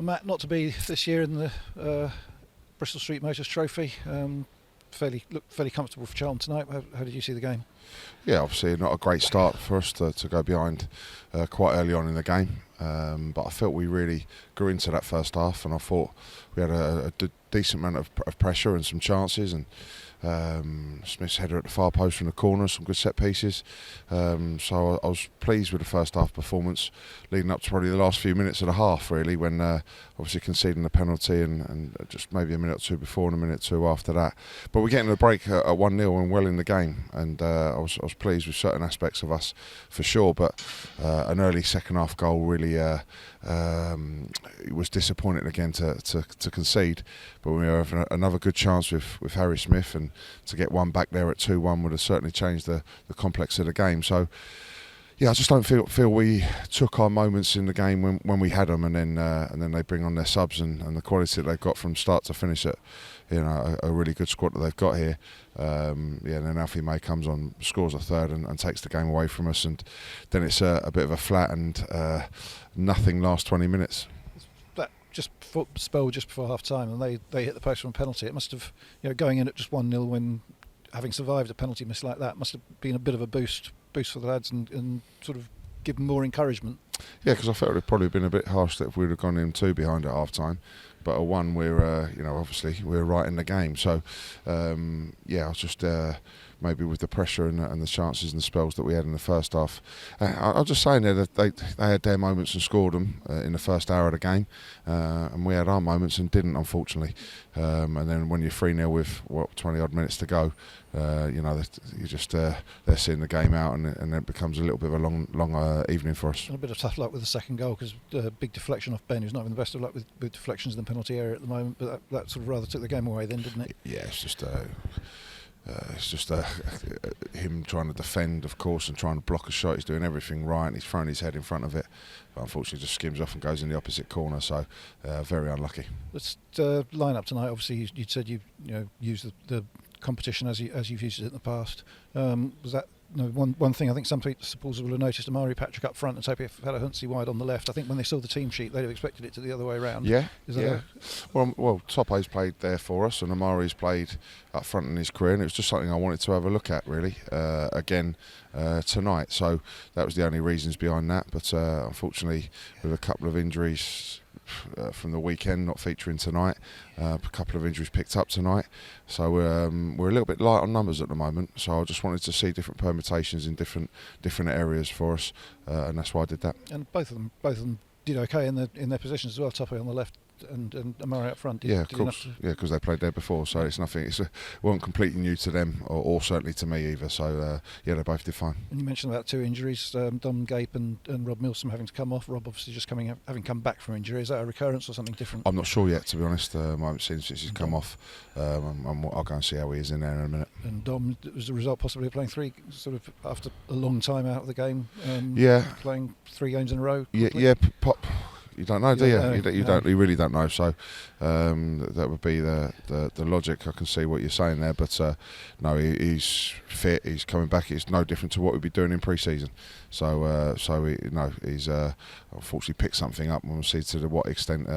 Well, Matt, not to be this year in the Bristol Street Motors Trophy. Looked fairly comfortable for Charlton tonight. How did you see the game? Yeah, obviously not a great start for us to go behind quite early on in the game. But I felt we really grew into that first half, and I thought we had a decent amount of pressure and some chances, and Smith's header at the far post from the corner, some good set pieces. So I was pleased with the first half performance, leading up to probably the last few minutes of the half, really, when obviously conceding the penalty and just maybe a minute or two before and a minute or two after that. But we're getting the break at 1-0 and well in the game, and I was pleased with certain aspects of us for sure. But an early second half goal really was disappointing again to concede. But we have another good chance with Harry Smith, and to get one back there at 2-1 would have certainly changed the complex of the game. So yeah, I just don't feel we took our moments in the game when we had them, and then they bring on their subs and the quality that they've got from start to finish at a really good squad that they've got here. And then Alfie May comes on, scores a third and takes the game away from us, and then it's a bit of a flat and nothing last 20 minutes. That spell just before half time, and they hit the post from a penalty. It must have, going in at just 1-0 when having survived a penalty miss like that, must have been a bit of a boost for the lads and sort of give them more encouragement. Yeah, because I felt it would probably been a bit harsh that if we'd have gone in 2 behind at half time. But at 1, we're obviously we're right in the game. So I was just maybe with the pressure and the chances and the spells that we had in the first half. I was just saying there that they had their moments and scored them in the first hour of the game, and we had our moments and didn't, unfortunately. And then when you're 3-0 with 20 odd minutes to go, you just they're seeing the game out, and it becomes a little bit of a long evening for us. And a bit of tough luck with the second goal, because big deflection off Ben, who's not having the best of luck with deflections in the penalty area at the moment. But that sort of rather took the game away then, didn't it? Yeah, it's just him trying to defend, of course, and trying to block a shot. He's doing everything right, and he's throwing his head in front of it, but unfortunately just skims off and goes in the opposite corner. So very unlucky. Let's line up tonight. Obviously, you said you used the competition as you've used it in the past. Was that one thing I think some supporters will have noticed? Amari Patrick up front and Topi Falahuntsi wide on the left. I think when they saw the team sheet, they'd have expected it to the other way around. Yeah. Well, Topo's played there for us, and Amari's played up front in his career, and it was just something I wanted to have a look at really again tonight. So that was the only reasons behind that. But unfortunately, with a couple of injuries from the weekend not featuring tonight, a couple of injuries picked up tonight, so we're a little bit light on numbers at the moment. So I just wanted to see different permutations in different areas for us, and that's why I did that. And both of them did okay in their positions as well. Topo on the left and Amari up front. Of course. Because they played there before, so it's nothing. It wasn't completely new to them, or certainly to me either. So they both did fine. And you mentioned about 2 injuries, Dom Gape and Rob Milsom having to come off. Rob obviously just having come back from injury. Is that a recurrence or something different? I'm not sure yet, to be honest. I haven't seen since he's come off. I'll go and see how he is in there in a minute. And Dom, was the result possibly of playing 3 sort of after a long time out of the game? Playing 3 games in a row. Pop. You don't know, do you? You really don't know. So that would be the logic. I can see what you're saying there, but no, he's fit. He's coming back. It's no different to what we'd be doing in pre-season. So he's unfortunately picked something up, and we'll see to what extent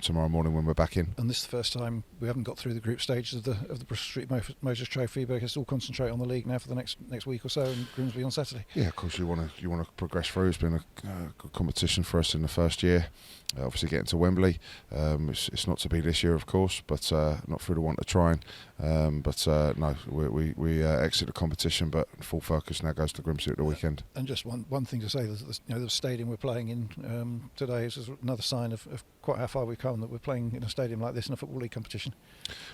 tomorrow morning when we're back in. And this is the first time we haven't got through the group stages of the Bristol Street Motors Trophy, but I guess we'll concentrate on the league now for the next week or so, and Grimsby on Saturday. Yeah, of course you want to progress through. It's been a good competition for us in the first year. Obviously getting to Wembley, it's not to be this year, of course, but not through the want of trying. No, we exit the competition, but full focus now goes to Grimsby at the weekend. And just one thing to say, the stadium we're playing in today is another sign of quite how far we've come, that we're playing in a stadium like this in a Football League competition.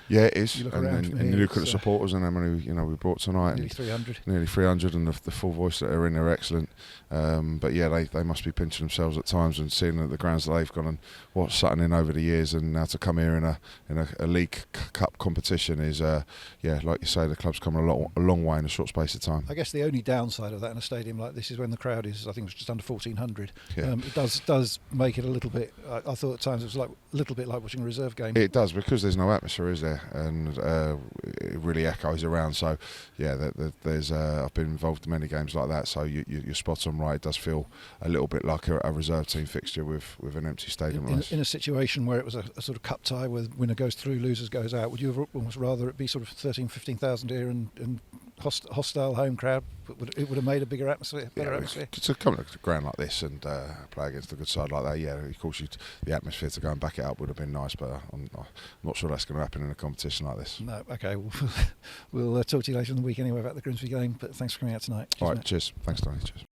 Yeah, it is. You look and you look at the supporters and how many we brought tonight. Nearly 300, and the full voice that are in there, excellent. But yeah, they must be pinching themselves at times, and seeing the grounds that they've gone and watched Sutton in over the years, and now to come here in a League Cup competition is like you say, the club's come a long way in a short space of time. I guess the only downside of that in a stadium like this is when the crowd is, I think it was just under 1,400. Yeah. It does make it a little bit. I thought at times it was like a little bit like watching a reserve game. It does, because there's no atmosphere, is there? And it really echoes around. So yeah, there's I've been involved in many games like that. So you're spot on right. It does feel a little bit like a reserve team fixture, with an empty stadium. In a situation where it was a sort of cup tie where winner goes through, losers goes out, would you have almost rather it be sort of 15,000 here and hostile home crowd? It would have made a bigger atmosphere, better atmosphere. To come to a ground like this and play against a good side like that, yeah, of course the atmosphere to go and back it up would have been nice, but I'm not sure that's going to happen in a competition like this. No, okay, we'll talk to you later in the week anyway about the Grimsby game, but thanks for coming out tonight. All right, cheers. Thanks, Tony. Cheers.